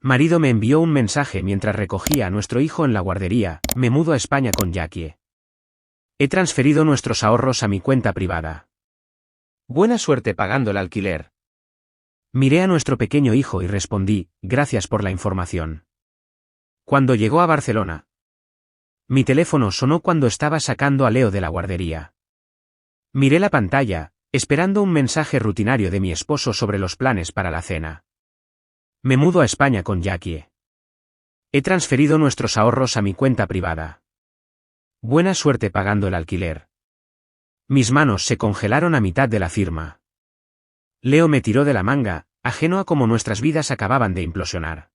Marido me envió un mensaje mientras recogía a nuestro hijo en la guardería, me mudo a España con Jackie. He transferido nuestros ahorros a mi cuenta privada. Buena suerte pagando el alquiler. Miré a nuestro pequeño hijo y respondí, gracias por la información. Cuando llegó a Barcelona. Mi teléfono sonó cuando estaba sacando a Leo de la guardería. Miré la pantalla, esperando un mensaje rutinario de mi esposo sobre los planes para la cena. Me mudo a España con Jackie. He transferido nuestros ahorros a mi cuenta privada. Buena suerte pagando el alquiler. Mis manos se congelaron a mitad de la firma. Leo me tiró de la manga, ajeno a cómo nuestras vidas acababan de implosionar.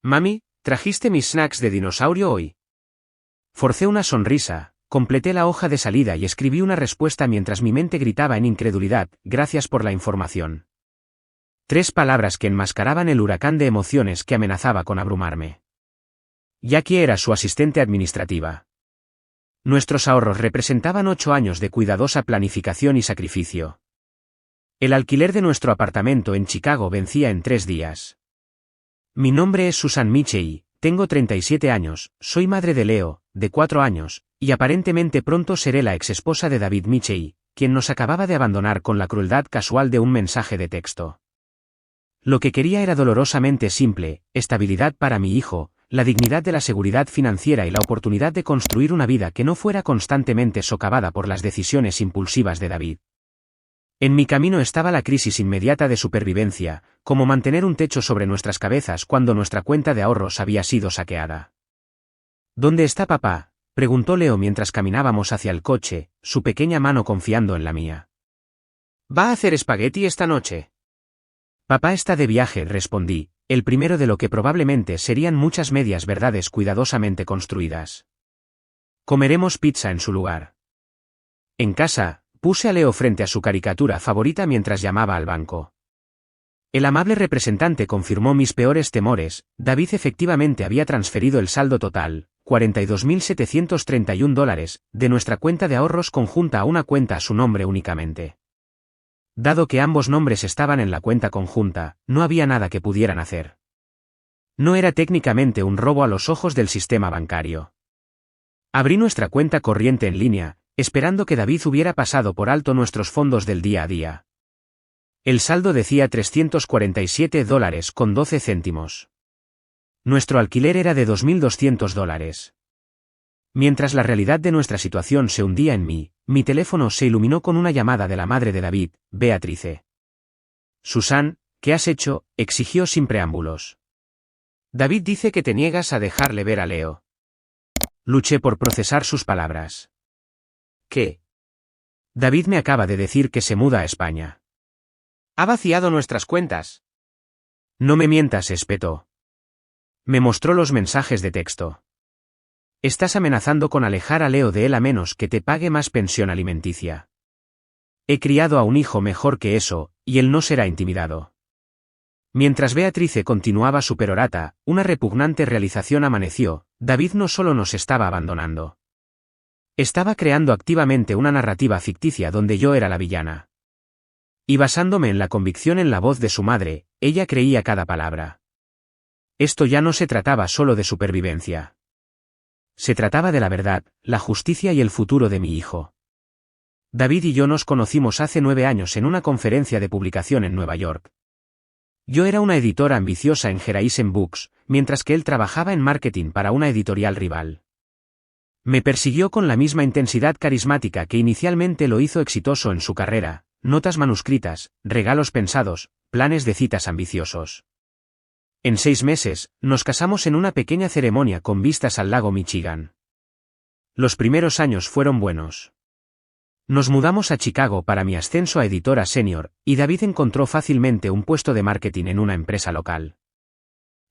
Mami, ¿trajiste mis snacks de dinosaurio hoy? Forcé una sonrisa, completé la hoja de salida y escribí una respuesta mientras mi mente gritaba en incredulidad, gracias por la información. 3 palabras que enmascaraban el huracán de emociones que amenazaba con abrumarme. Jackie era su asistente administrativa. Nuestros ahorros representaban 8 años de cuidadosa planificación y sacrificio. El alquiler de nuestro apartamento en Chicago vencía en 3 días. Mi nombre es Susan Michey, tengo 37 años, soy madre de Leo, de 4 años, y aparentemente pronto seré la exesposa de David Michey, quien nos acababa de abandonar con la crueldad casual de un mensaje de texto. Lo que quería era dolorosamente simple, estabilidad para mi hijo, la dignidad de la seguridad financiera y la oportunidad de construir una vida que no fuera constantemente socavada por las decisiones impulsivas de David. En mi camino estaba la crisis inmediata de supervivencia, como mantener un techo sobre nuestras cabezas cuando nuestra cuenta de ahorros había sido saqueada. ¿Dónde está papá?, preguntó Leo mientras caminábamos hacia el coche, su pequeña mano confiando en la mía. ¿Va a hacer espagueti esta noche? Papá está de viaje, respondí, el primero de lo que probablemente serían muchas medias verdades cuidadosamente construidas. Comeremos pizza en su lugar. En casa, puse a Leo frente a su caricatura favorita mientras llamaba al banco. El amable representante confirmó mis peores temores, David efectivamente había transferido el saldo total, $42.731, de nuestra cuenta de ahorros conjunta a una cuenta a su nombre únicamente. Dado que ambos nombres estaban en la cuenta conjunta, no había nada que pudieran hacer. No era técnicamente un robo a los ojos del sistema bancario. Abrí nuestra cuenta corriente en línea, esperando que David hubiera pasado por alto nuestros fondos del día a día. El saldo decía $347.12. Nuestro alquiler era de $2.200. Mientras la realidad de nuestra situación se hundía en mí, mi teléfono se iluminó con una llamada de la madre de David, Beatrice. Susan, ¿qué has hecho?, exigió sin preámbulos. David dice que te niegas a dejarle ver a Leo. Luché por procesar sus palabras. ¿Qué? David me acaba de decir que se muda a España. Ha vaciado nuestras cuentas. No me mientas, espetó. Me mostró los mensajes de texto. Estás amenazando con alejar a Leo de él a menos que te pague más pensión alimenticia. He criado a un hijo mejor que eso, y él no será intimidado. Mientras Beatrice continuaba su perorata, una repugnante realización amaneció, David no solo nos estaba abandonando. Estaba creando activamente una narrativa ficticia donde yo era la villana. Y basándome en la convicción en la voz de su madre, ella creía cada palabra. Esto ya no se trataba solo de supervivencia. Se trataba de la verdad, la justicia y el futuro de mi hijo. David y yo nos conocimos hace 9 años en una conferencia de publicación en Nueva York. Yo era una editora ambiciosa en Geraisen Books, mientras que él trabajaba en marketing para una editorial rival. Me persiguió con la misma intensidad carismática que inicialmente lo hizo exitoso en su carrera, notas manuscritas, regalos pensados, planes de citas ambiciosos. En 6 meses, nos casamos en una pequeña ceremonia con vistas al lago Michigan. Los primeros años fueron buenos. Nos mudamos a Chicago para mi ascenso a editora senior, y David encontró fácilmente un puesto de marketing en una empresa local.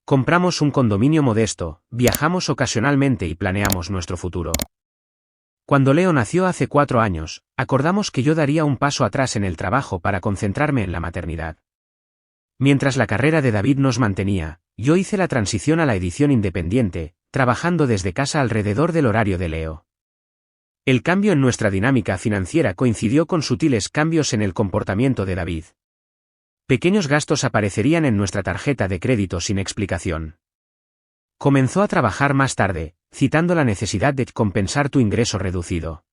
Compramos un condominio modesto, viajamos ocasionalmente y planeamos nuestro futuro. Cuando Leo nació hace 4 años, acordamos que yo daría un paso atrás en el trabajo para concentrarme en la maternidad. Mientras la carrera de David nos mantenía, yo hice la transición a la edición independiente, trabajando desde casa alrededor del horario de Leo. El cambio en nuestra dinámica financiera coincidió con sutiles cambios en el comportamiento de David. Pequeños gastos aparecerían en nuestra tarjeta de crédito sin explicación. Comenzó a trabajar más tarde, citando la necesidad de compensar tu ingreso reducido.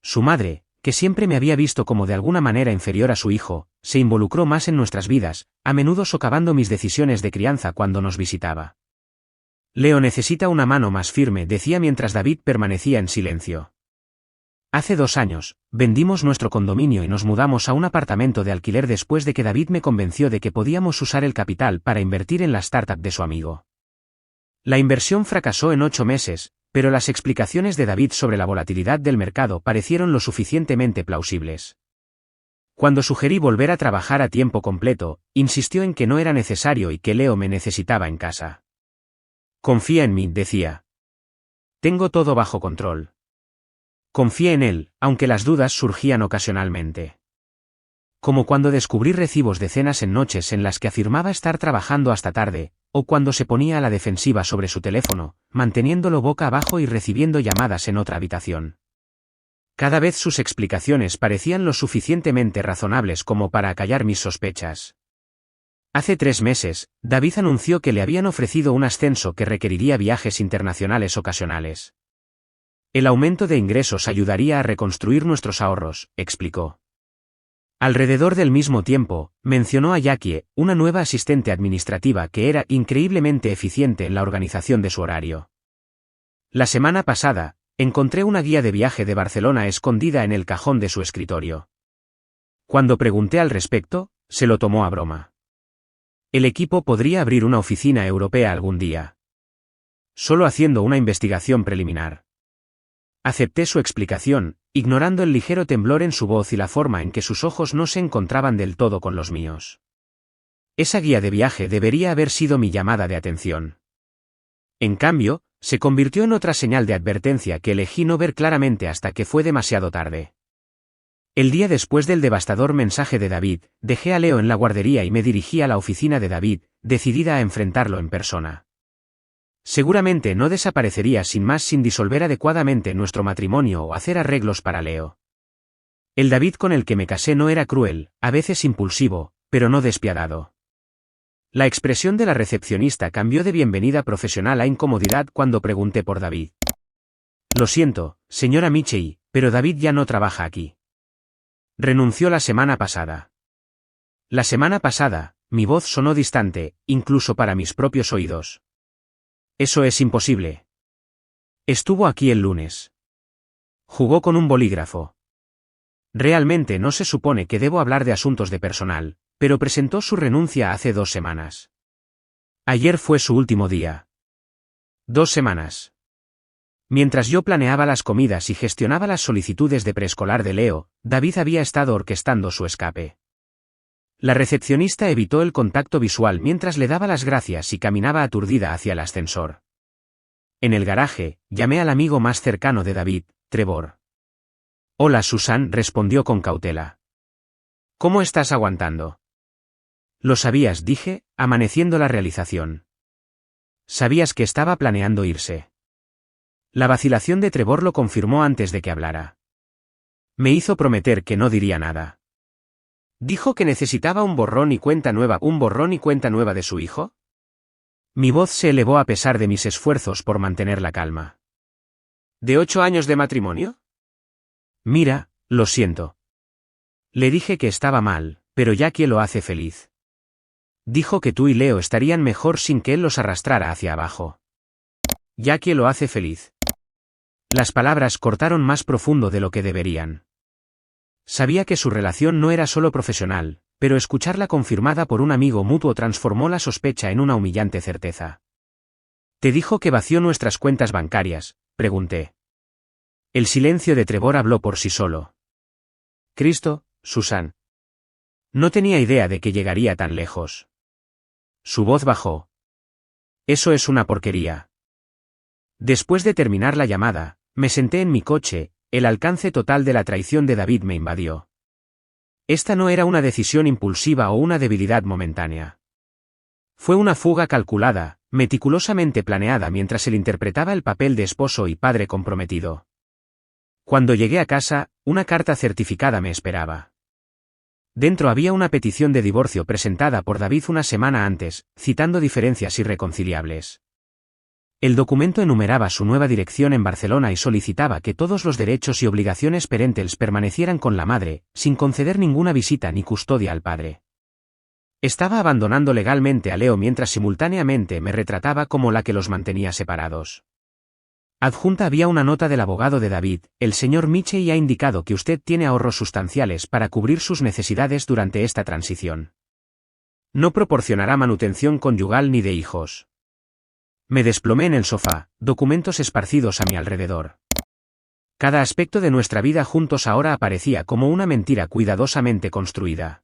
Su madre, que siempre me había visto como de alguna manera inferior a su hijo, se involucró más en nuestras vidas, a menudo socavando mis decisiones de crianza cuando nos visitaba. Leo necesita una mano más firme, decía mientras David permanecía en silencio. Hace 2 años, vendimos nuestro condominio y nos mudamos a un apartamento de alquiler después de que David me convenció de que podíamos usar el capital para invertir en la startup de su amigo. La inversión fracasó en 8 meses, pero las explicaciones de David sobre la volatilidad del mercado parecieron lo suficientemente plausibles. Cuando sugerí volver a trabajar a tiempo completo, insistió en que no era necesario y que Leo me necesitaba en casa. Confía en mí, decía. Tengo todo bajo control. Confié en él, aunque las dudas surgían ocasionalmente. Como cuando descubrí recibos de cenas en noches en las que afirmaba estar trabajando hasta tarde, o cuando se ponía a la defensiva sobre su teléfono, manteniéndolo boca abajo y recibiendo llamadas en otra habitación. Cada vez sus explicaciones parecían lo suficientemente razonables como para acallar mis sospechas. Hace 3 meses, David anunció que le habían ofrecido un ascenso que requeriría viajes internacionales ocasionales. El aumento de ingresos ayudaría a reconstruir nuestros ahorros, explicó. Alrededor del mismo tiempo, mencionó a Jackie, una nueva asistente administrativa que era increíblemente eficiente en la organización de su horario. La semana pasada, encontré una guía de viaje de Barcelona escondida en el cajón de su escritorio. Cuando pregunté al respecto, se lo tomó a broma. El equipo podría abrir una oficina europea algún día. Solo haciendo una investigación preliminar. Acepté su explicación, ignorando el ligero temblor en su voz y la forma en que sus ojos no se encontraban del todo con los míos. Esa guía de viaje debería haber sido mi llamada de atención. En cambio, se convirtió en otra señal de advertencia que elegí no ver claramente hasta que fue demasiado tarde. El día después del devastador mensaje de David, dejé a Leo en la guardería y me dirigí a la oficina de David, decidida a enfrentarlo en persona. Seguramente no desaparecería sin disolver adecuadamente nuestro matrimonio o hacer arreglos para Leo. El David con el que me casé no era cruel, a veces impulsivo, pero no despiadado. La expresión de la recepcionista cambió de bienvenida profesional a incomodidad cuando pregunté por David. Lo siento, señora Michei, pero David ya no trabaja aquí. Renunció la semana pasada. La semana pasada, mi voz sonó distante, incluso para mis propios oídos. Eso es imposible. Estuvo aquí el lunes. Jugó con un bolígrafo. Realmente no se supone que debo hablar de asuntos de personal, pero presentó su renuncia hace 2 semanas. Ayer fue su último día. 2 semanas. Mientras yo planeaba las comidas y gestionaba las solicitudes de preescolar de Leo, David había estado orquestando su escape. La recepcionista evitó el contacto visual mientras le daba las gracias y caminaba aturdida hacia el ascensor. En el garaje, llamé al amigo más cercano de David, Trevor. Hola Susan, respondió con cautela. ¿Cómo estás aguantando? Lo sabías, dije, amaneciendo la realización. Sabías que estaba planeando irse. La vacilación de Trevor lo confirmó antes de que hablara. Me hizo prometer que no diría nada. ¿Dijo que necesitaba un borrón y cuenta nueva de su hijo? Mi voz se elevó a pesar de mis esfuerzos por mantener la calma. ¿De 8 años de matrimonio? Mira, lo siento. Le dije que estaba mal, pero Jackie lo hace feliz. Dijo que tú y Leo estarían mejor sin que él los arrastrara hacia abajo. Jackie lo hace feliz. Las palabras cortaron más profundo de lo que deberían. Sabía que su relación no era solo profesional, pero escucharla confirmada por un amigo mutuo transformó la sospecha en una humillante certeza. ¿Te dijo que vació nuestras cuentas bancarias?, pregunté. El silencio de Trevor habló por sí solo. Cristo, Susan. No tenía idea de que llegaría tan lejos. Su voz bajó. Eso es una porquería. Después de terminar la llamada, me senté en mi coche. El alcance total de la traición de David me invadió. Esta no era una decisión impulsiva o una debilidad momentánea. Fue una fuga calculada, meticulosamente planeada mientras él interpretaba el papel de esposo y padre comprometido. Cuando llegué a casa, una carta certificada me esperaba. Dentro había una petición de divorcio presentada por David una semana antes, citando diferencias irreconciliables. El documento enumeraba su nueva dirección en Barcelona y solicitaba que todos los derechos y obligaciones parentales permanecieran con la madre, sin conceder ninguna visita ni custodia al padre. Estaba abandonando legalmente a Leo mientras simultáneamente me retrataba como la que los mantenía separados. Adjunta había una nota del abogado de David: el señor Michey ha indicado que usted tiene ahorros sustanciales para cubrir sus necesidades durante esta transición. No proporcionará manutención conyugal ni de hijos. Me desplomé en el sofá, documentos esparcidos a mi alrededor. Cada aspecto de nuestra vida juntos ahora aparecía como una mentira cuidadosamente construida.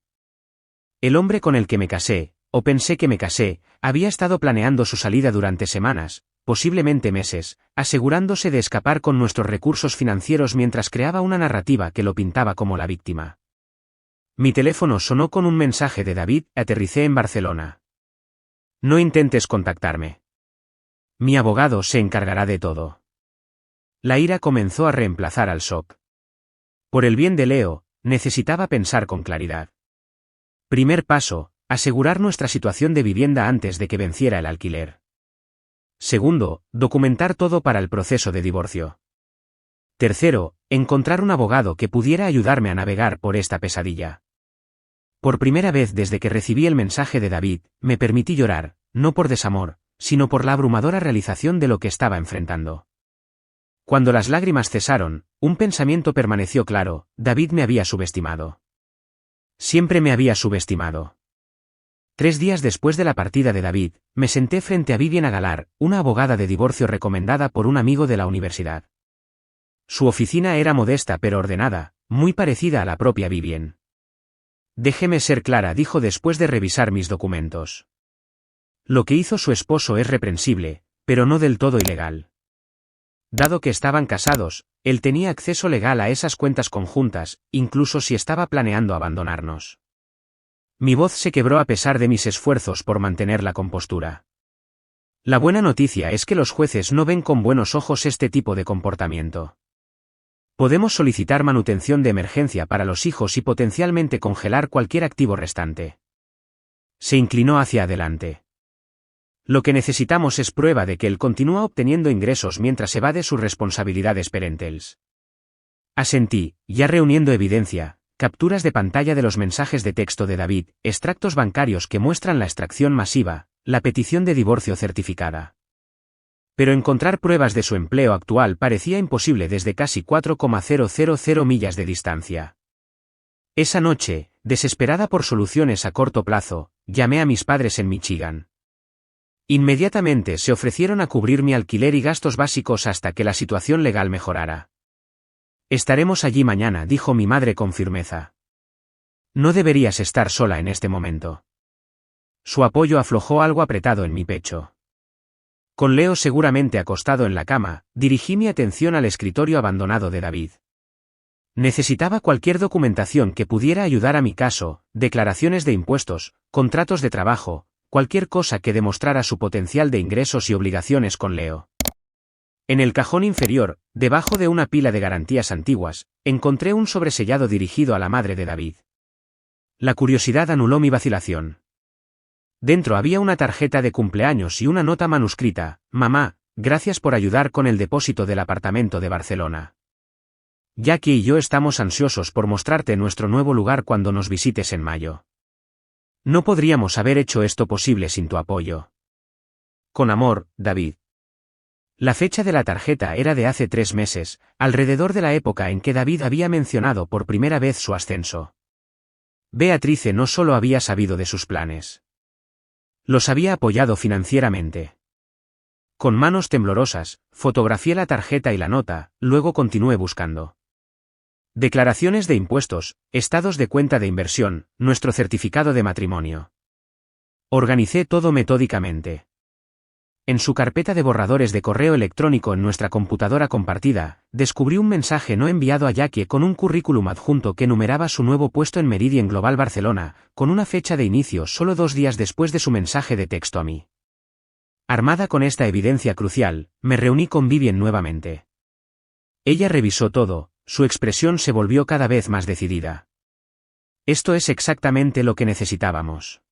El hombre con el que me casé, o pensé que me casé, había estado planeando su salida durante semanas, posiblemente meses, asegurándose de escapar con nuestros recursos financieros mientras creaba una narrativa que lo pintaba como la víctima. Mi teléfono sonó con un mensaje de David: aterricé en Barcelona. No intentes contactarme. Mi abogado se encargará de todo. La ira comenzó a reemplazar al shock. Por el bien de Leo, necesitaba pensar con claridad. Primer paso: asegurar nuestra situación de vivienda antes de que venciera el alquiler. Segundo, documentar todo para el proceso de divorcio. Tercero, encontrar un abogado que pudiera ayudarme a navegar por esta pesadilla. Por primera vez desde que recibí el mensaje de David, me permití llorar, no por desamor, sino por la abrumadora realización de lo que estaba enfrentando. Cuando las lágrimas cesaron, un pensamiento permaneció claro: David me había subestimado. Siempre me había subestimado. 3 días después de la partida de David, me senté frente a Vivian Agalar, una abogada de divorcio recomendada por un amigo de la universidad. Su oficina era modesta pero ordenada, muy parecida a la propia Vivian. Déjeme ser clara, dijo después de revisar mis documentos. Lo que hizo su esposo es reprensible, pero no del todo ilegal. Dado que estaban casados, él tenía acceso legal a esas cuentas conjuntas, incluso si estaba planeando abandonarnos. Mi voz se quebró a pesar de mis esfuerzos por mantener la compostura. La buena noticia es que los jueces no ven con buenos ojos este tipo de comportamiento. Podemos solicitar manutención de emergencia para los hijos y potencialmente congelar cualquier activo restante. Se inclinó hacia adelante. Lo que necesitamos es prueba de que él continúa obteniendo ingresos mientras evade sus responsabilidades parentales. Asentí, ya reuniendo evidencia: capturas de pantalla de los mensajes de texto de David, extractos bancarios que muestran la extracción masiva, la petición de divorcio certificada. Pero encontrar pruebas de su empleo actual parecía imposible desde casi 4,000 millas de distancia. Esa noche, desesperada por soluciones a corto plazo, llamé a mis padres en Michigan. Inmediatamente se ofrecieron a cubrir mi alquiler y gastos básicos hasta que la situación legal mejorara. Estaremos allí mañana, dijo mi madre con firmeza. No deberías estar sola en este momento. Su apoyo aflojó algo apretado en mi pecho. Con Leo seguramente acostado en la cama, dirigí mi atención al escritorio abandonado de David. Necesitaba cualquier documentación que pudiera ayudar a mi caso: declaraciones de impuestos, contratos de trabajo, cualquier cosa que demostrara su potencial de ingresos y obligaciones con Leo. En el cajón inferior, debajo de una pila de garantías antiguas, encontré un sobresellado dirigido a la madre de David. La curiosidad anuló mi vacilación. Dentro había una tarjeta de cumpleaños y una nota manuscrita: mamá, gracias por ayudar con el depósito del apartamento de Barcelona. Jackie y yo estamos ansiosos por mostrarte nuestro nuevo lugar cuando nos visites en mayo. No podríamos haber hecho esto posible sin tu apoyo. Con amor, David. La fecha de la tarjeta era de hace 3 meses, alrededor de la época en que David había mencionado por primera vez su ascenso. Beatrice no solo había sabido de sus planes. Los había apoyado financieramente. Con manos temblorosas, fotografié la tarjeta y la nota, luego continué buscando. Declaraciones de impuestos, estados de cuenta de inversión, nuestro certificado de matrimonio. Organicé todo metódicamente. En su carpeta de borradores de correo electrónico en nuestra computadora compartida, descubrí un mensaje no enviado a Jackie con un currículum adjunto que enumeraba su nuevo puesto en Meridian Global Barcelona, con una fecha de inicio solo 2 días después de su mensaje de texto a mí. Armada con esta evidencia crucial, me reuní con Vivian nuevamente. Ella revisó todo, su expresión se volvió cada vez más decidida. Esto es exactamente lo que necesitábamos.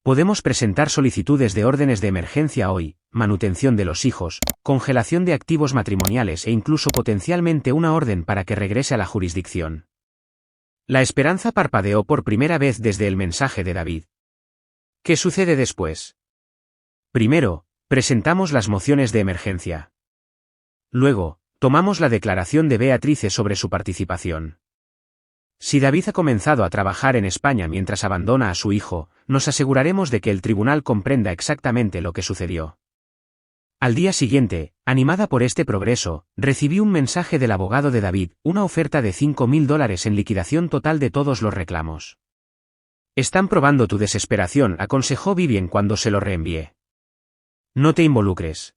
Podemos presentar solicitudes de órdenes de emergencia hoy, manutención de los hijos, congelación de activos matrimoniales e incluso potencialmente una orden para que regrese a la jurisdicción. La esperanza parpadeó por primera vez desde el mensaje de David. ¿Qué sucede después? Primero, presentamos las mociones de emergencia. Luego, tomamos la declaración de Beatrice sobre su participación. Si David ha comenzado a trabajar en España mientras abandona a su hijo, nos aseguraremos de que el tribunal comprenda exactamente lo que sucedió. Al día siguiente, animada por este progreso, recibí un mensaje del abogado de David, una oferta de $5,000 en liquidación total de todos los reclamos. Están probando tu desesperación, aconsejó Vivian cuando se lo reenvié. No te involucres.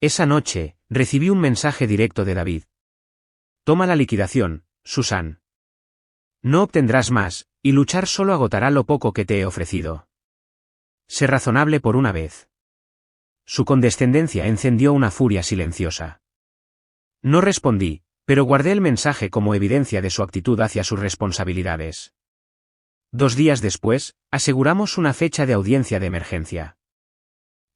Esa noche, recibí un mensaje directo de David. Toma la liquidación, Susan. No obtendrás más, y luchar solo agotará lo poco que te he ofrecido. Sé razonable por una vez. Su condescendencia encendió una furia silenciosa. No respondí, pero guardé el mensaje como evidencia de su actitud hacia sus responsabilidades. 2 días después, aseguramos una fecha de audiencia de emergencia.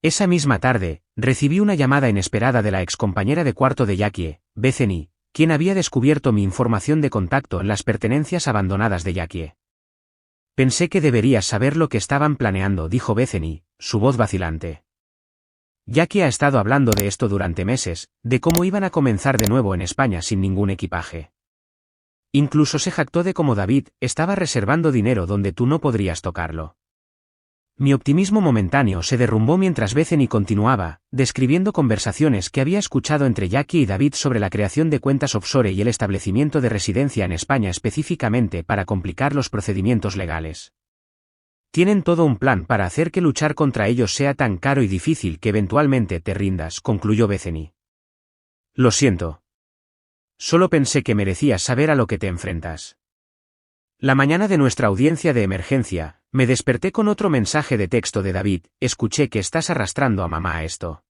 Esa misma tarde, recibí una llamada inesperada de la excompañera de cuarto de Jackie, Bethany, quien había descubierto mi información de contacto en las pertenencias abandonadas de Jackie. Pensé que deberías saber lo que estaban planeando, dijo Bethany, su voz vacilante. Jackie ha estado hablando de esto durante meses, de cómo iban a comenzar de nuevo en España sin ningún equipaje. Incluso se jactó de cómo David estaba reservando dinero donde tú no podrías tocarlo. Mi optimismo momentáneo se derrumbó mientras Bethany continuaba, describiendo conversaciones que había escuchado entre Jackie y David sobre la creación de cuentas offshore y el establecimiento de residencia en España específicamente para complicar los procedimientos legales. Tienen todo un plan para hacer que luchar contra ellos sea tan caro y difícil que eventualmente te rindas, concluyó Bethany. Lo siento. Solo pensé que merecías saber a lo que te enfrentas. La mañana de nuestra audiencia de emergencia, me desperté con otro mensaje de texto de David. Escuché que estás arrastrando a mamá a esto.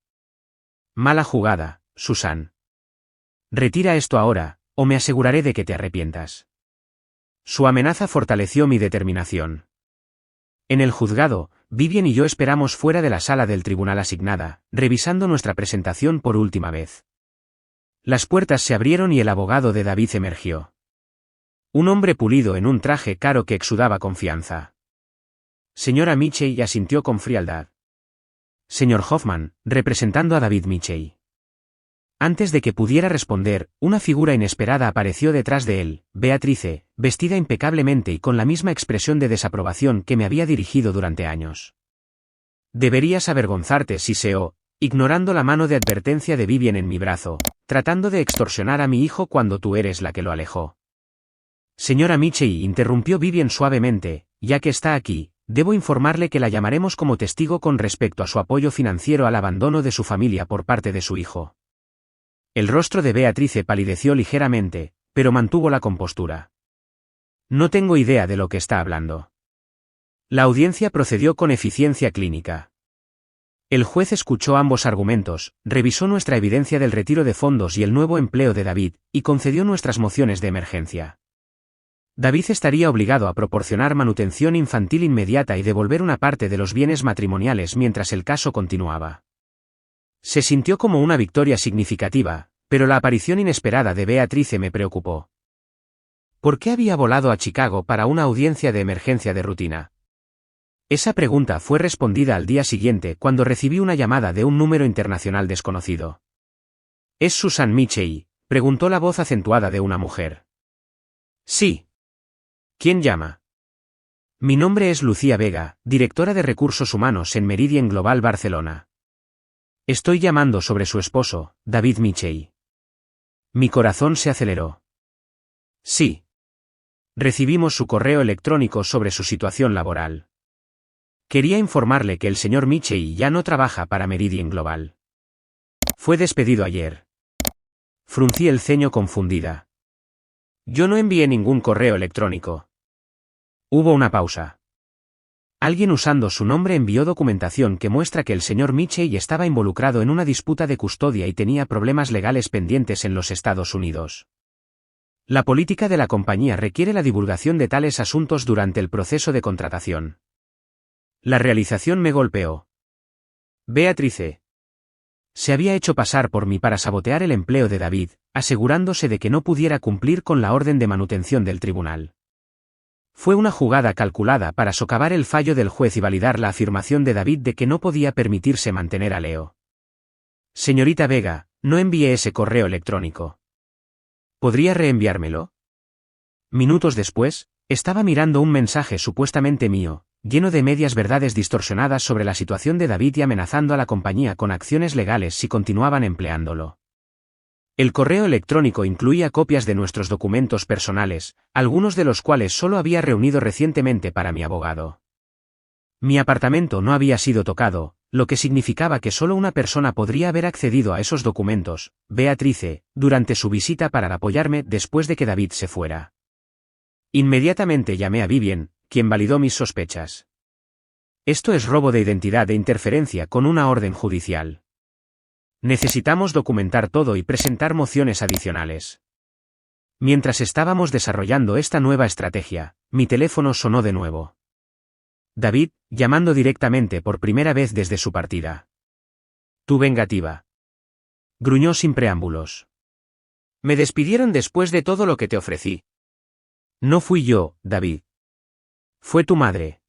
Mala jugada, Susan. Retira esto ahora, o me aseguraré de que te arrepientas. Su amenaza fortaleció mi determinación. En el juzgado, Vivian y yo esperamos fuera de la sala del tribunal asignada, revisando nuestra presentación por última vez. Las puertas se abrieron y el abogado de David emergió. Un hombre pulido en un traje caro que exudaba confianza. Señora Mitchell asintió con frialdad. Señor Hoffman, representando a David Mitchell. Antes de que pudiera responder, una figura inesperada apareció detrás de él, Beatrice, vestida impecablemente y con la misma expresión de desaprobación que me había dirigido durante años. Deberías avergonzarte, siseó, ignorando la mano de advertencia de Vivian en mi brazo, tratando de extorsionar a mi hijo cuando tú eres la que lo alejó. Señora Mitchell, interrumpió Vivian suavemente, ya que está aquí, debo informarle que la llamaremos como testigo con respecto a su apoyo financiero al abandono de su familia por parte de su hijo. El rostro de Beatrice palideció ligeramente, pero mantuvo la compostura. No tengo idea de lo que está hablando. La audiencia procedió con eficiencia clínica. El juez escuchó ambos argumentos, revisó nuestra evidencia del retiro de fondos y el nuevo empleo de David, y concedió nuestras mociones de emergencia. David estaría obligado a proporcionar manutención infantil inmediata y devolver una parte de los bienes matrimoniales mientras el caso continuaba. Se sintió como una victoria significativa, pero la aparición inesperada de Beatrice me preocupó. ¿Por qué había volado a Chicago para una audiencia de emergencia de rutina? Esa pregunta fue respondida al día siguiente cuando recibí una llamada de un número internacional desconocido. ¿Es Susan Mitchell?, preguntó la voz acentuada de una mujer. Sí. ¿Quién llama? Mi nombre es Lucía Vega, directora de Recursos Humanos en Meridian Global Barcelona. Estoy llamando sobre su esposo, David Mitchell. Mi corazón se aceleró. Sí. Recibimos su correo electrónico sobre su situación laboral. Quería informarle que el señor Mitchell ya no trabaja para Meridian Global. Fue despedido ayer. Fruncí el ceño confundida. Yo no envié ningún correo electrónico. Hubo una pausa. Alguien usando su nombre envió documentación que muestra que el señor Mitchell estaba involucrado en una disputa de custodia y tenía problemas legales pendientes en los Estados Unidos. La política de la compañía requiere la divulgación de tales asuntos durante el proceso de contratación. La realización me golpeó. Beatrice se había hecho pasar por mí para sabotear el empleo de David, asegurándose de que no pudiera cumplir con la orden de manutención del tribunal. Fue una jugada calculada para socavar el fallo del juez y validar la afirmación de David de que no podía permitirse mantener a Leo. Señorita Vega, no envié ese correo electrónico. ¿Podría reenviármelo? Minutos después, estaba mirando un mensaje supuestamente mío, lleno de medias verdades distorsionadas sobre la situación de David y amenazando a la compañía con acciones legales si continuaban empleándolo. El correo electrónico incluía copias de nuestros documentos personales, algunos de los cuales solo había reunido recientemente para mi abogado. Mi apartamento no había sido tocado, lo que significaba que solo una persona podría haber accedido a esos documentos, Beatrice, durante su visita para apoyarme después de que David se fuera. Inmediatamente llamé a Vivien, quien validó mis sospechas. Esto es robo de identidad e interferencia con una orden judicial. Necesitamos documentar todo y presentar mociones adicionales. Mientras estábamos desarrollando esta nueva estrategia, mi teléfono sonó de nuevo. David, llamando directamente por primera vez desde su partida. Tu vengativa. Gruñó sin preámbulos. Me despidieron después de todo lo que te ofrecí. No fui yo, David. Fue tu madre.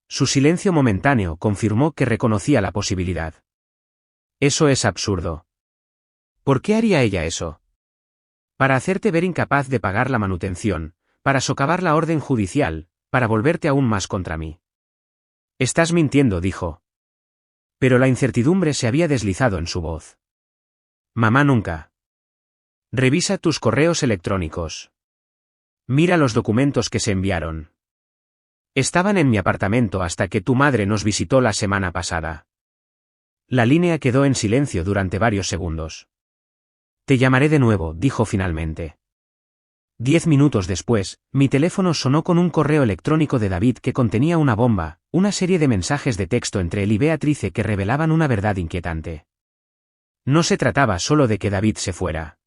Su silencio momentáneo confirmó que reconocía la posibilidad. Eso es absurdo. ¿Por qué haría ella eso? Para hacerte ver incapaz de pagar la manutención, para socavar la orden judicial, para volverte aún más contra mí. Estás mintiendo, dijo. Pero la incertidumbre se había deslizado en su voz. Mamá nunca. Revisa tus correos electrónicos. Mira los documentos que se enviaron. Estaban en mi apartamento hasta que tu madre nos visitó la semana pasada. La línea quedó en silencio durante varios segundos. Te llamaré de nuevo, dijo finalmente. 10 minutos después, mi teléfono sonó con un correo electrónico de David que contenía una bomba, una serie de mensajes de texto entre él y Beatrice que revelaban una verdad inquietante. No se trataba solo de que David se fuera.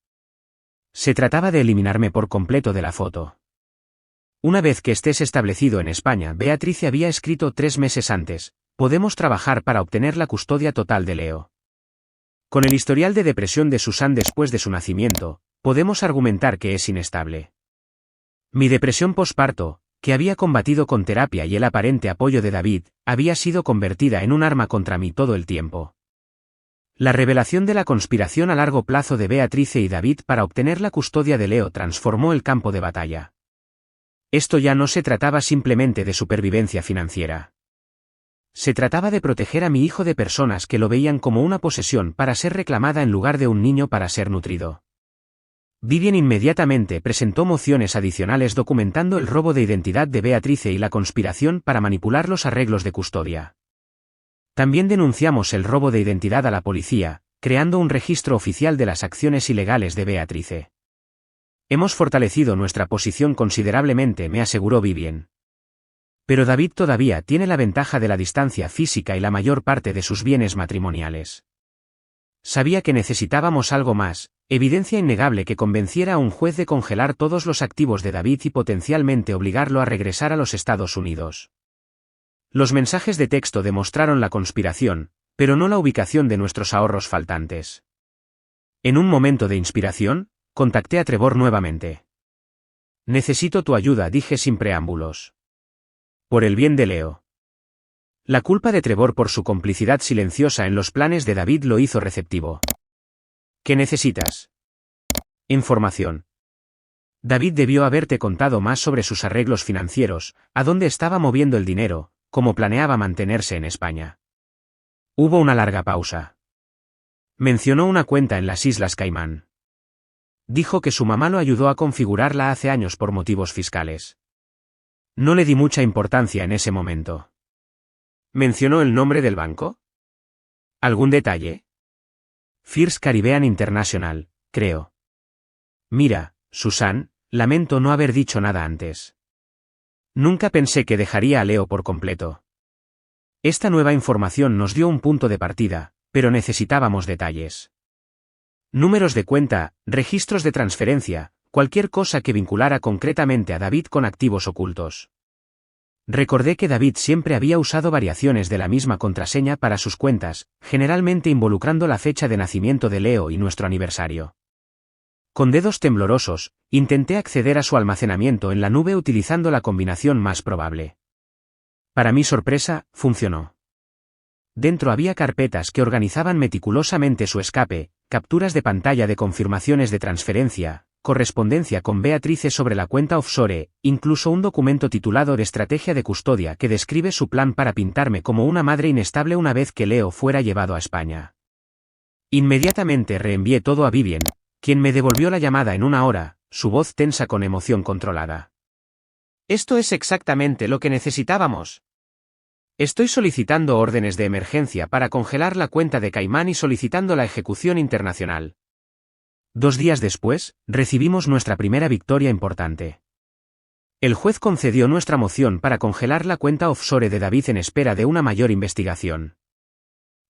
Se trataba de eliminarme por completo de la foto. Una vez que estés establecido en España, Beatrice había escrito 3 meses antes, podemos trabajar para obtener la custodia total de Leo. Con el historial de depresión de Susan después de su nacimiento, podemos argumentar que es inestable. Mi depresión posparto, que había combatido con terapia y el aparente apoyo de David, había sido convertida en un arma contra mí todo el tiempo. La revelación de la conspiración a largo plazo de Beatrice y David para obtener la custodia de Leo transformó el campo de batalla. Esto ya no se trataba simplemente de supervivencia financiera. Se trataba de proteger a mi hijo de personas que lo veían como una posesión para ser reclamada en lugar de un niño para ser nutrido. Vivien inmediatamente presentó mociones adicionales documentando el robo de identidad de Beatrice y la conspiración para manipular los arreglos de custodia. También denunciamos el robo de identidad a la policía, creando un registro oficial de las acciones ilegales de Beatrice. Hemos fortalecido nuestra posición considerablemente, me aseguró Vivien. Pero David todavía tiene la ventaja de la distancia física y la mayor parte de sus bienes matrimoniales. Sabía que necesitábamos algo más, evidencia innegable que convenciera a un juez de congelar todos los activos de David y potencialmente obligarlo a regresar a los Estados Unidos. Los mensajes de texto demostraron la conspiración, pero no la ubicación de nuestros ahorros faltantes. En un momento de inspiración, contacté a Trevor nuevamente. Necesito tu ayuda, dije sin preámbulos. Por el bien de Leo. La culpa de Trevor por su complicidad silenciosa en los planes de David lo hizo receptivo. ¿Qué necesitas? Información. David debió haberte contado más sobre sus arreglos financieros, a dónde estaba moviendo el dinero, cómo planeaba mantenerse en España. Hubo una larga pausa. Mencionó una cuenta en las Islas Caimán. Dijo que su mamá lo ayudó a configurarla hace años por motivos fiscales. No le di mucha importancia en ese momento. ¿Mencionó el nombre del banco? ¿Algún detalle? First Caribbean International, creo. Mira, Susan, lamento no haber dicho nada antes. Nunca pensé que dejaría a Leo por completo. Esta nueva información nos dio un punto de partida, pero necesitábamos detalles. Números de cuenta, registros de transferencia, cualquier cosa que vinculara concretamente a David con activos ocultos. Recordé que David siempre había usado variaciones de la misma contraseña para sus cuentas, generalmente involucrando la fecha de nacimiento de Leo y nuestro aniversario. Con dedos temblorosos, intenté acceder a su almacenamiento en la nube utilizando la combinación más probable. Para mi sorpresa, funcionó. Dentro había carpetas que organizaban meticulosamente su escape, capturas de pantalla de confirmaciones de transferencia, correspondencia con Beatrice sobre la cuenta offshore, incluso un documento titulado de Estrategia de Custodia que describe su plan para pintarme como una madre inestable una vez que Leo fuera llevado a España. Inmediatamente reenvié todo a Vivien, quien me devolvió la llamada en 1 hora, su voz tensa con emoción controlada. Esto es exactamente lo que necesitábamos. Estoy solicitando órdenes de emergencia para congelar la cuenta de Caimán y solicitando la ejecución internacional. 2 días después, recibimos nuestra primera victoria importante. El juez concedió nuestra moción para congelar la cuenta offshore de David en espera de una mayor investigación.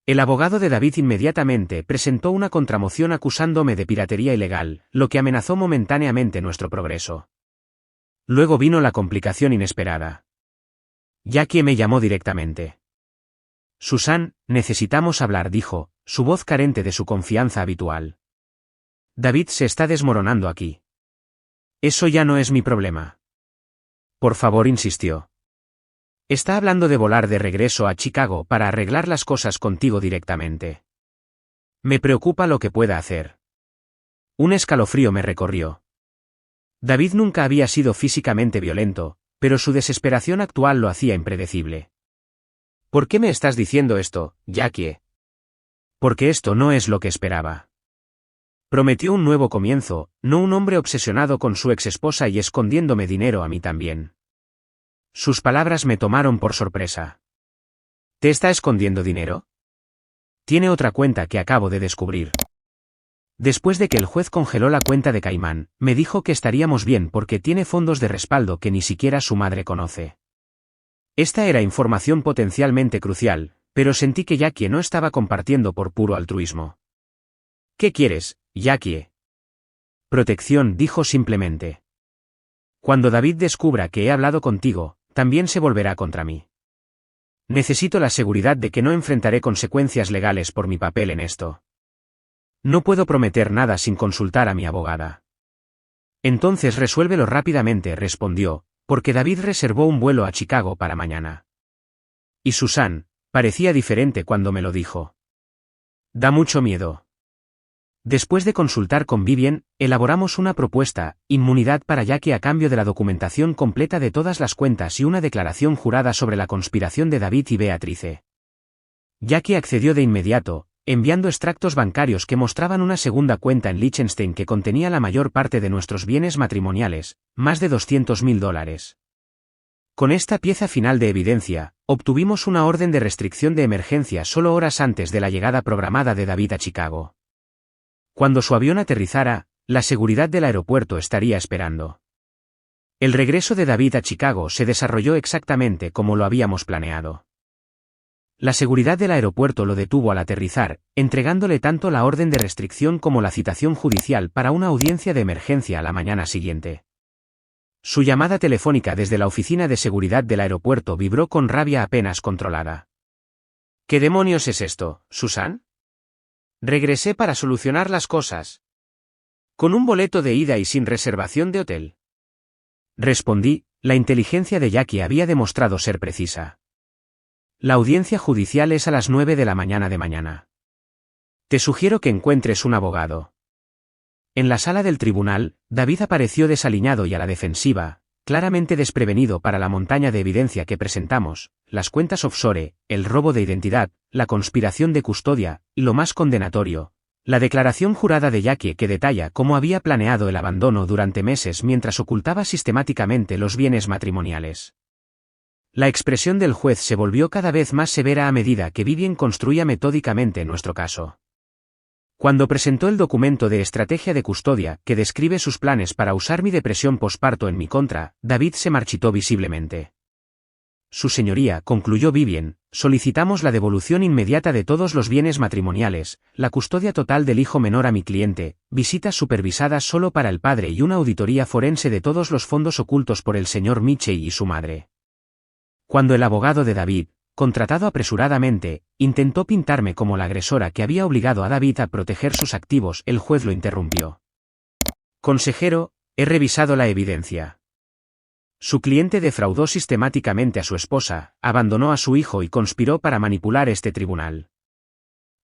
El abogado de David inmediatamente presentó una contramoción acusándome de piratería ilegal, lo que amenazó momentáneamente nuestro progreso. Luego vino la complicación inesperada. Jackie me llamó directamente. Susan, necesitamos hablar, dijo, su voz carente de su confianza habitual. David se está desmoronando aquí. Eso ya no es mi problema. Por favor, insistió. Está hablando de volar de regreso a Chicago para arreglar las cosas contigo directamente. Me preocupa lo que pueda hacer. Un escalofrío me recorrió. David nunca había sido físicamente violento, pero su desesperación actual lo hacía impredecible. ¿Por qué me estás diciendo esto, Jackie? Porque esto no es lo que esperaba. Prometió un nuevo comienzo, no un hombre obsesionado con su exesposa y escondiéndome dinero a mí también. Sus palabras me tomaron por sorpresa. ¿Te está escondiendo dinero? Tiene otra cuenta que acabo de descubrir. Después de que el juez congeló la cuenta de Caimán, me dijo que estaríamos bien porque tiene fondos de respaldo que ni siquiera su madre conoce. Esta era información potencialmente crucial, pero sentí que Jackie no estaba compartiendo por puro altruismo. ¿Qué quieres, Jackie? Protección, dijo simplemente. Cuando David descubra que he hablado contigo, también se volverá contra mí. Necesito la seguridad de que no enfrentaré consecuencias legales por mi papel en esto. No puedo prometer nada sin consultar a mi abogada. Entonces resuélvelo rápidamente, respondió, porque David reservó un vuelo a Chicago para mañana. Y Susan, parecía diferente cuando me lo dijo. Da mucho miedo. Después de consultar con Vivien, elaboramos una propuesta, inmunidad para Jackie a cambio de la documentación completa de todas las cuentas y una declaración jurada sobre la conspiración de David y Beatrice. Jackie accedió de inmediato, enviando extractos bancarios que mostraban una segunda cuenta en Liechtenstein que contenía la mayor parte de nuestros bienes matrimoniales, más de $200.000. Con esta pieza final de evidencia, obtuvimos una orden de restricción de emergencia solo horas antes de la llegada programada de David a Chicago. Cuando su avión aterrizara, la seguridad del aeropuerto estaría esperando. El regreso de David a Chicago se desarrolló exactamente como lo habíamos planeado. La seguridad del aeropuerto lo detuvo al aterrizar, entregándole tanto la orden de restricción como la citación judicial para una audiencia de emergencia a la mañana siguiente. Su llamada telefónica desde la oficina de seguridad del aeropuerto vibró con rabia apenas controlada. ¿Qué demonios es esto, Susan? Regresé para solucionar las cosas. Con un boleto de ida y sin reservación de hotel. Respondí, la inteligencia de Jackie había demostrado ser precisa. La audiencia judicial es a las 9 de la mañana de mañana. Te sugiero que encuentres un abogado. En la sala del tribunal, David apareció desaliñado y a la defensiva, claramente desprevenido para la montaña de evidencia que presentamos, las cuentas offshore, el robo de identidad, la conspiración de custodia, y lo más condenatorio, la declaración jurada de Jackie que detalla cómo había planeado el abandono durante meses mientras ocultaba sistemáticamente los bienes matrimoniales. La expresión del juez se volvió cada vez más severa a medida que Vivien construía metódicamente nuestro caso. Cuando presentó el documento de estrategia de custodia que describe sus planes para usar mi depresión posparto en mi contra, David se marchitó visiblemente. Su señoría, concluyó Vivien, solicitamos la devolución inmediata de todos los bienes matrimoniales, la custodia total del hijo menor a mi cliente, visitas supervisadas solo para el padre y una auditoría forense de todos los fondos ocultos por el señor Mitchell y su madre. Cuando el abogado de David, contratado apresuradamente, intentó pintarme como la agresora que había obligado a David a proteger sus activos, el juez lo interrumpió. Consejero, he revisado la evidencia. Su cliente defraudó sistemáticamente a su esposa, abandonó a su hijo y conspiró para manipular este tribunal.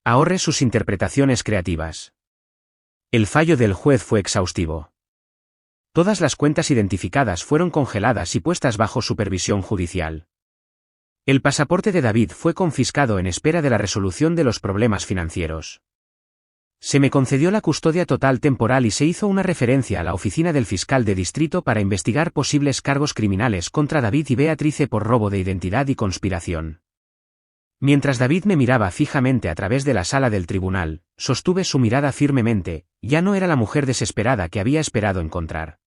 Ahorre sus interpretaciones creativas. El fallo del juez fue exhaustivo. Todas las cuentas identificadas fueron congeladas y puestas bajo supervisión judicial. El pasaporte de David fue confiscado en espera de la resolución de los problemas financieros. Se me concedió la custodia total temporal y se hizo una referencia a la oficina del fiscal de distrito para investigar posibles cargos criminales contra David y Beatrice por robo de identidad y conspiración. Mientras David me miraba fijamente a través de la sala del tribunal, sostuve su mirada firmemente, ya no era la mujer desesperada que había esperado encontrar.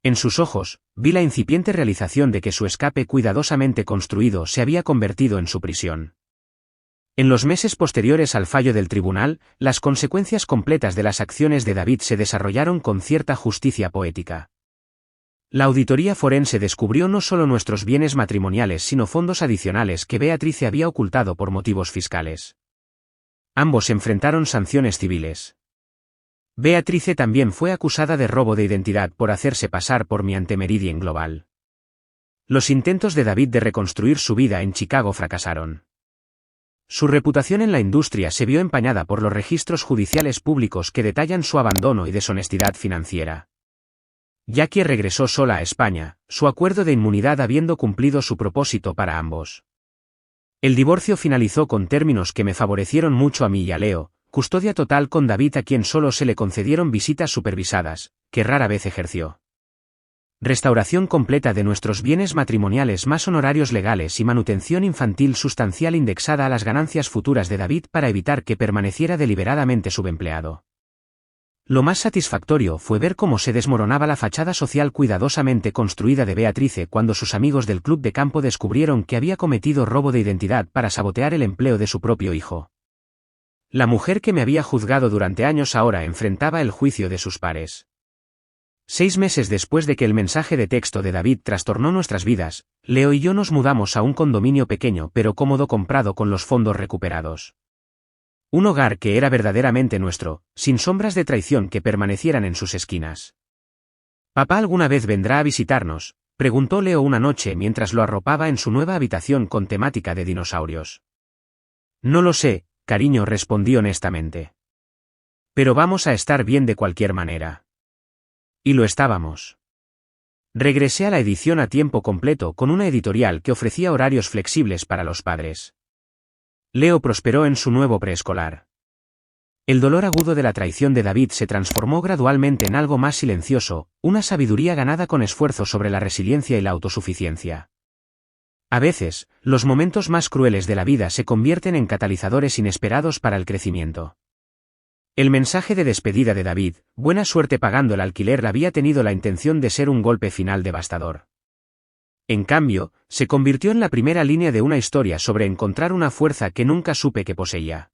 En sus ojos, vi la incipiente realización de que su escape cuidadosamente construido se había convertido en su prisión. En los meses posteriores al fallo del tribunal, las consecuencias completas de las acciones de David se desarrollaron con cierta justicia poética. La auditoría forense descubrió no solo nuestros bienes matrimoniales sino fondos adicionales que Beatrice había ocultado por motivos fiscales. Ambos enfrentaron sanciones civiles. Beatrice también fue acusada de robo de identidad por hacerse pasar por mí ante Meridian Global. Los intentos de David de reconstruir su vida en Chicago fracasaron. Su reputación en la industria se vio empañada por los registros judiciales públicos que detallan su abandono y deshonestidad financiera. Jackie regresó sola a España, su acuerdo de inmunidad habiendo cumplido su propósito para ambos. El divorcio finalizó con términos que me favorecieron mucho a mí y a Leo, custodia total con David a quien solo se le concedieron visitas supervisadas, que rara vez ejerció. Restauración completa de nuestros bienes matrimoniales más honorarios legales y manutención infantil sustancial indexada a las ganancias futuras de David para evitar que permaneciera deliberadamente subempleado. Lo más satisfactorio fue ver cómo se desmoronaba la fachada social cuidadosamente construida de Beatrice cuando sus amigos del club de campo descubrieron que había cometido robo de identidad para sabotear el empleo de su propio hijo. La mujer que me había juzgado durante años ahora enfrentaba el juicio de sus pares. 6 meses después de que el mensaje de texto de David trastornó nuestras vidas, Leo y yo nos mudamos a un condominio pequeño pero cómodo comprado con los fondos recuperados. Un hogar que era verdaderamente nuestro, sin sombras de traición que permanecieran en sus esquinas. ¿Papá alguna vez vendrá a visitarnos?, preguntó Leo una noche mientras lo arropaba en su nueva habitación con temática de dinosaurios. No lo sé, cariño, respondí honestamente. Pero vamos a estar bien de cualquier manera. Y lo estábamos. Regresé a la edición a tiempo completo con una editorial que ofrecía horarios flexibles para los padres. Leo prosperó en su nuevo preescolar. El dolor agudo de la traición de David se transformó gradualmente en algo más silencioso, una sabiduría ganada con esfuerzo sobre la resiliencia y la autosuficiencia. A veces, los momentos más crueles de la vida se convierten en catalizadores inesperados para el crecimiento. El mensaje de despedida de David, buena suerte pagando el alquiler, había tenido la intención de ser un golpe final devastador. En cambio, se convirtió en la primera línea de una historia sobre encontrar una fuerza que nunca supe que poseía.